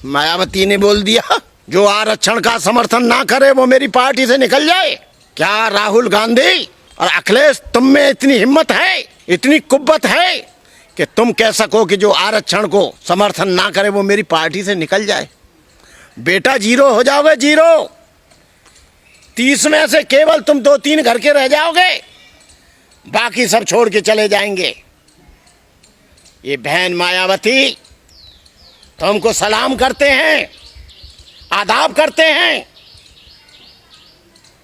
मायावती ने बोल दिया जो आरक्षण का समर्थन ना करे वो मेरी पार्टी से निकल जाए। क्या राहुल गांधी और अखिलेश, तुम में इतनी हिम्मत है, इतनी कुव्वत है कि तुम कह सको कि जो आरक्षण को समर्थन ना करे वो मेरी पार्टी से निकल जाए? बेटा जीरो हो जाओगे, जीरो। 30 में से केवल तुम 2-3 घर के रह जाओगे, बाकी सब छोड़ के चले जाएंगे। ये बहन मायावती तुमको सलाम करते हैं, आदाब करते हैं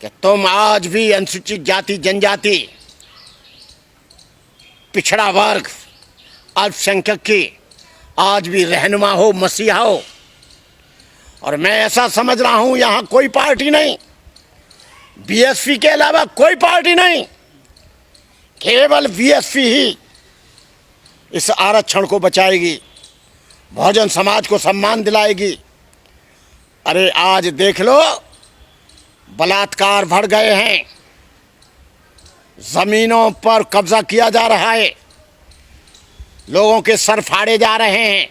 कि तुम आज भी अनुसूचित जाति, जनजाति, पिछड़ा वर्ग, अल्पसंख्यक की आज भी रहनुमा हो, मसीहा हो। और मैं ऐसा समझ रहा हूं यहां कोई पार्टी नहीं, बीएसपी के अलावा कोई पार्टी नहीं, केवल बीएसपी ही इस आरक्षण को बचाएगी, बहुजन समाज को सम्मान दिलाएगी। अरे आज देख लो, बलात्कार बढ़ गए हैं, जमीनों पर कब्जा किया जा रहा है, लोगों के सर फाड़े जा रहे हैं,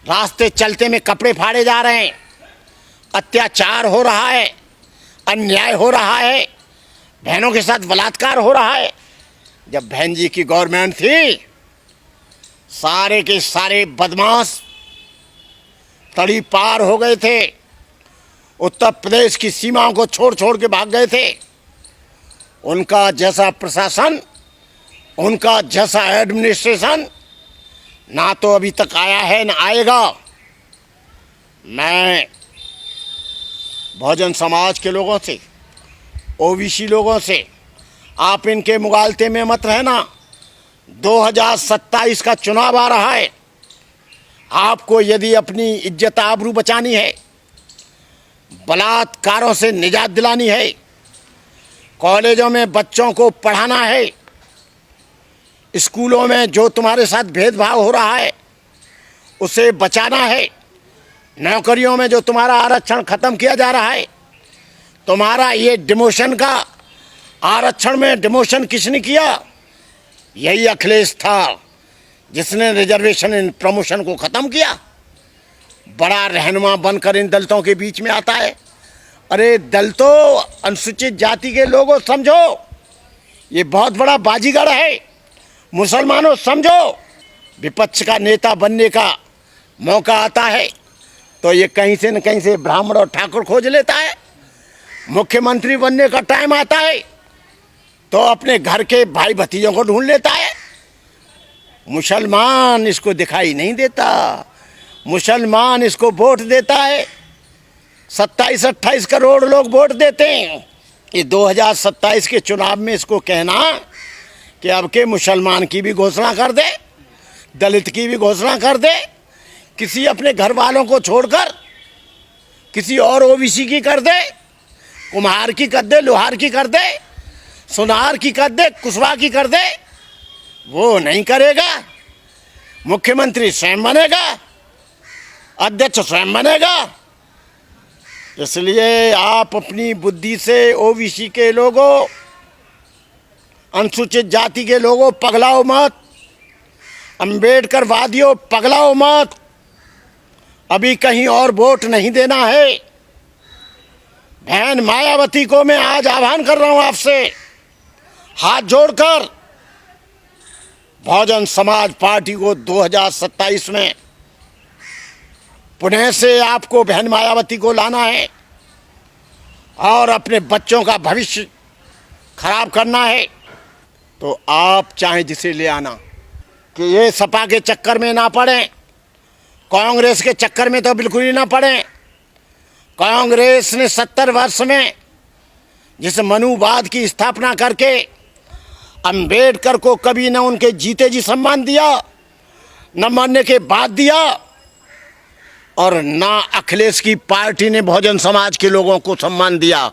रास्ते चलते में कपड़े फाड़े जा रहे हैं, अत्याचार हो रहा है, अन्याय हो रहा है, बहनों के साथ बलात्कार हो रहा है। जब बहन जी की गवर्नमेंट थी, सारे के सारे बदमाश तड़ी पार हो गए थे, उत्तर प्रदेश की सीमाओं को छोड़ छोड़ के भाग गए थे। उनका जैसा प्रशासन, उनका जैसा एडमिनिस्ट्रेशन ना तो अभी तक आया है ना आएगा। मैं बहुजन समाज के लोगों से, ओबीसी लोगों से, आप इनके मुगालते में मत रहना। 2027 का चुनाव आ रहा है, आपको यदि अपनी इज्जत आबरू बचानी है, बलात्कारों से निजात दिलानी है, कॉलेजों में बच्चों को पढ़ाना है, स्कूलों में जो तुम्हारे साथ भेदभाव हो रहा है उसे बचाना है, नौकरियों में जो तुम्हारा आरक्षण खत्म किया जा रहा है, तुम्हारा ये डिमोशन का, आरक्षण में डिमोशन किसने किया? यही अखिलेश था जिसने रिजर्वेशन इन प्रमोशन को खत्म किया। बड़ा रहनुमा बनकर इन दलितों के बीच में आता है। अरे दलितों, अनुसूचित जाति के लोगों, समझो ये बहुत बड़ा बाजीगर है। मुसलमानों समझो, विपक्ष का नेता बनने का मौका आता है तो ये कहीं से न कहीं से ब्राह्मण और ठाकुर खोज लेता है। मुख्यमंत्री बनने का टाइम आता है तो अपने घर के भाई भतीजों को ढूंढ लेता है। मुसलमान इसको दिखाई नहीं देता, मुसलमान इसको वोट देता है। 27-28 करोड़ लोग वोट देते हैं। ये 2027 के चुनाव में इसको कहना कि अब के मुसलमान की भी घोषणा कर दे, दलित की भी घोषणा कर दे, किसी अपने घर वालों को छोड़कर किसी और ओबीसी की कर दे, कुम्हार की कर दे, लोहार की कर दे, सुनार की कर दे, कुशवाहा की कर दे, वो नहीं करेगा। मुख्यमंत्री स्वयं बनेगा, अध्यक्ष स्वयं बनेगा। इसलिए आप अपनी बुद्धि से ओबीसी के लोगों, अनुसूचित जाति के लोगों, पगलाओ मत। अंबेडकर वादियों, पगलाओ मत। अभी कहीं और वोट नहीं देना है। बहन मायावती को मैं आज आह्वान कर रहा हूं आपसे, हाथ जोड़कर बहुजन समाज पार्टी को 2027 में पुणे से आपको बहन मायावती को लाना है और अपने बच्चों का भविष्य खराब करना है। तो आप चाहे जिसे ले आना, कि ये सपा के चक्कर में ना पड़े, कांग्रेस के चक्कर में तो बिल्कुल ही ना पड़े। कांग्रेस ने 70 वर्ष में जिस मनुवाद की स्थापना करके अंबेडकर को कभी न उनके जीते जी सम्मान दिया, न मरने के बाद दिया, और ना अखिलेश की पार्टी ने बहुजन समाज के लोगों को सम्मान दिया।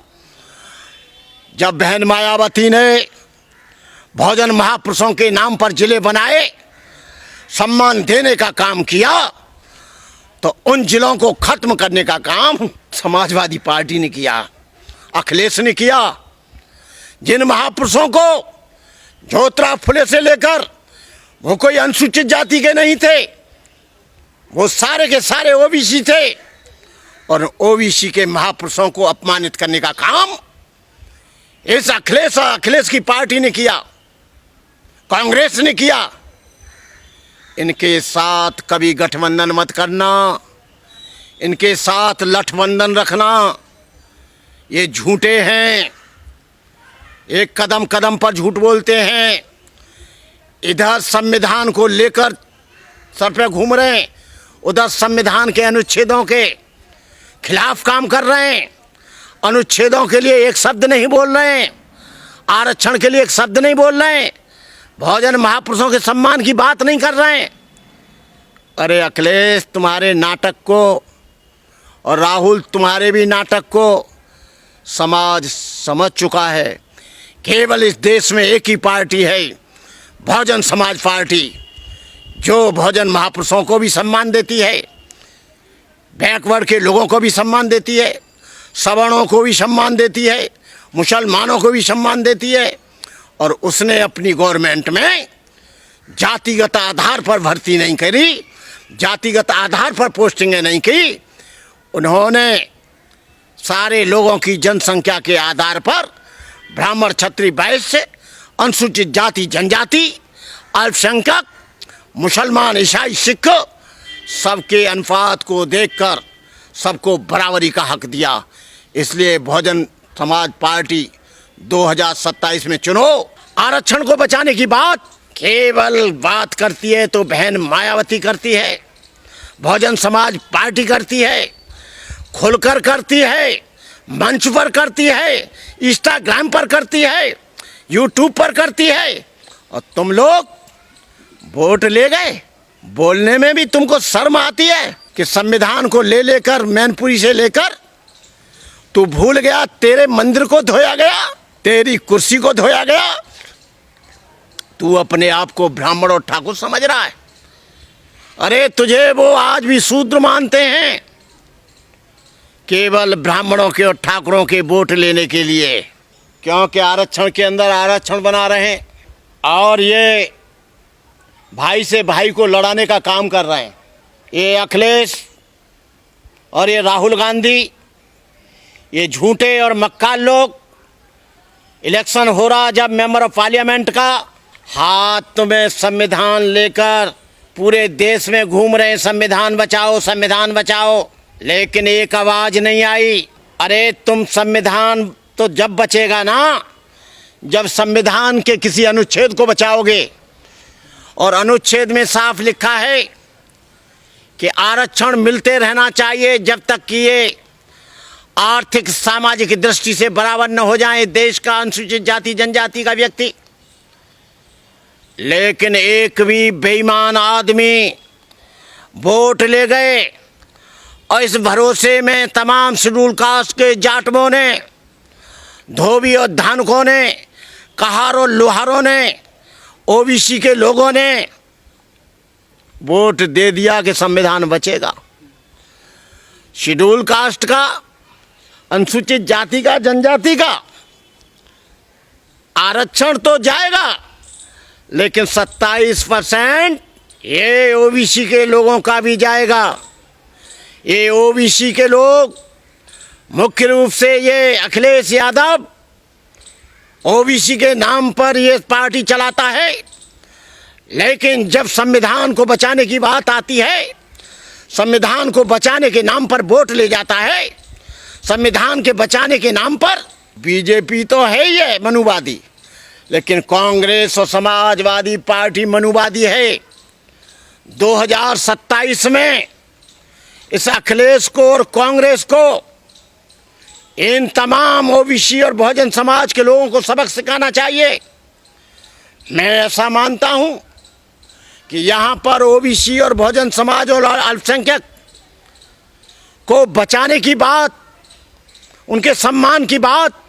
जब बहन मायावती ने बहुजन महापुरुषों के नाम पर जिले बनाए, सम्मान देने का काम किया, तो उन जिलों को खत्म करने का काम समाजवादी पार्टी ने किया, अखिलेश ने किया। जिन महापुरुषों को ज्योतिराव फुले से लेकर वो कोई अनुसूचित जाति के नहीं थे, वो सारे के सारे ओबीसी थे और ओबीसी के महापुरुषों को अपमानित करने का काम इस अखिलेश की पार्टी ने किया, कांग्रेस ने किया। इनके साथ कभी गठबंधन मत करना, इनके साथ लठबंधन रखना। ये झूठे हैं, एक कदम कदम पर झूठ बोलते हैं। इधर संविधान को लेकर सर पे घूम रहे हैं, उधर संविधान के अनुच्छेदों के खिलाफ काम कर रहे हैं। अनुच्छेदों के लिए एक शब्द नहीं बोल रहे हैं, आरक्षण के लिए एक शब्द नहीं बोल रहे हैं, बहुजन महापुरुषों के सम्मान की बात नहीं कर रहे हैं। अरे अखिलेश, तुम्हारे नाटक को और राहुल, तुम्हारे भी नाटक को समाज समझ चुका है। केवल इस देश में एक ही पार्टी है, बहुजन समाज पार्टी, जो बहुजन महापुरुषों को भी सम्मान देती है, बैकवर्ड के लोगों को भी सम्मान देती है, सवर्णों को भी सम्मान देती है, मुसलमानों को भी सम्मान देती है। और उसने अपनी गवर्नमेंट में जातिगत आधार पर भर्ती नहीं करी, जातिगत आधार पर पोस्टिंगें नहीं की। उन्होंने सारे लोगों की जनसंख्या के आधार पर ब्राह्मण, क्षत्रिय, वैश्य, अनुसूचित जाति, जनजाति, अल्पसंख्यक, मुसलमान, ईसाई, सिख, सबके अनुपात को देखकर सबको बराबरी का हक दिया। इसलिए बहुजन समाज पार्टी 2027 में चुनो। आरक्षण को बचाने की बात केवल बात करती है तो बहन मायावती करती है, बहुजन समाज पार्टी करती है, खुलकर करती है, मंच पर करती है, इंस्टाग्राम पर करती है, यूट्यूब पर करती है। और तुम लोग वोट ले गए, बोलने में भी तुमको शर्म आती है कि संविधान को लेकर मैनपुरी से लेकर तू भूल गया, तेरे मंदिर को धोया गया, तेरी कुर्सी को धोया गया। तू अपने आप को ब्राह्मण और ठाकुर समझ रहा है। अरे तुझे वो आज भी शूद्र मानते हैं, केवल ब्राह्मणों के और ठाकुरों के वोट लेने के लिए, क्योंकि आरक्षण के अंदर आरक्षण बना रहे हैं और ये भाई से भाई को लड़ाने का काम कर रहे हैं। ये अखिलेश और ये राहुल गांधी, ये झूठे और मक्कार लोग, इलेक्शन हो रहा जब मेंबर ऑफ पार्लियामेंट का, हाथ में संविधान लेकर पूरे देश में घूम रहे हैं, संविधान बचाओ, संविधान बचाओ, लेकिन एक आवाज नहीं आई। अरे तुम संविधान तो जब बचेगा ना जब संविधान के किसी अनुच्छेद को बचाओगे। और अनुच्छेद में साफ लिखा है कि आरक्षण मिलते रहना चाहिए जब तक कि ये आर्थिक सामाजिक दृष्टि से बराबर न हो जाए देश का अनुसूचित जाति जनजाति का व्यक्ति। लेकिन एक भी बेईमान आदमी वोट ले गए और इस भरोसे में तमाम शेड्यूल कास्ट के जाटों ने, धोबी और धानकों ने, कहारों लोहारों ने, ओबीसी के लोगों ने वोट दे दिया कि संविधान बचेगा। शेड्यूल कास्ट का, अनुसूचित जाति का, जनजाति का आरक्षण तो जाएगा, लेकिन 27% ये ओबीसी के लोगों का भी जाएगा। ये ओबीसी के लोग, मुख्य रूप से ये अखिलेश यादव ओबीसी के नाम पर ये पार्टी चलाता है, लेकिन जब संविधान को बचाने की बात आती है, संविधान को बचाने के नाम पर वोट ले जाता है, संविधान के बचाने के नाम पर। बीजेपी तो है ही है मनुवादी, लेकिन कांग्रेस और समाजवादी पार्टी मनुवादी है। 2027 में इस अखिलेश को और कांग्रेस को, इन तमाम ओबीसी और बहुजन समाज के लोगों को सबक सिखाना चाहिए। मैं ऐसा मानता हूं कि यहाँ पर ओबीसी और बहुजन समाज और अल्पसंख्यक को बचाने की बात, उनके सम्मान की बात